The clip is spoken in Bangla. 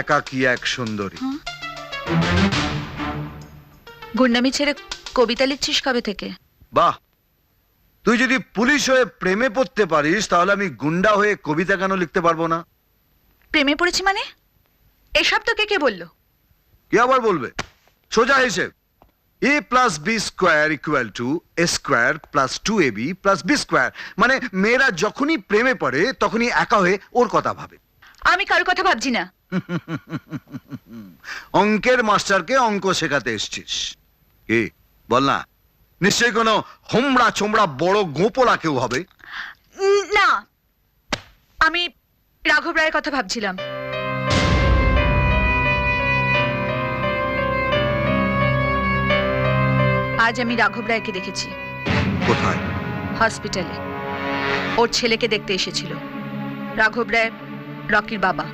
একাকী এক সুন্দরী। গুন্ডামি ছেড়ে কবিতা লিখছিস কবে থেকে? বাহ, তুই যদি পুলিশ হয়ে প্রেমে পড়তে পারিস তাহলে আমি গুন্ডা হয়ে কবিতা কেন লিখতে পারবো না? প্রেমে পড়েছি মানে? এসব তোকে কে বললো? কে আবার বলবে? সোজা হিসেব, a plus B square equal to a square plus 2ab plus B square. মানে মেয়েরা যখনই প্রেমে পড়ে তখনই একা হয়ে ওর কথা ভাবে। আমি কারোর কথা ভাবছি না। অঙ্কের মাস্টারকে অঙ্ক শেখাতে এসছিস? কি বল না, নিশ্চয়ই কোনো হোমড়া চোমড়া বড় গোপলা কেউ হবে। না, আমি রাঘব রায়ের কথা ভাবছিলাম। আজ আমি রাঘব রায়কে দেখেছি। কোথায়? হসপিটালে। ওর ছেলেকে দেখতে এসেছিল। রাঘব রায় রকির বাবা।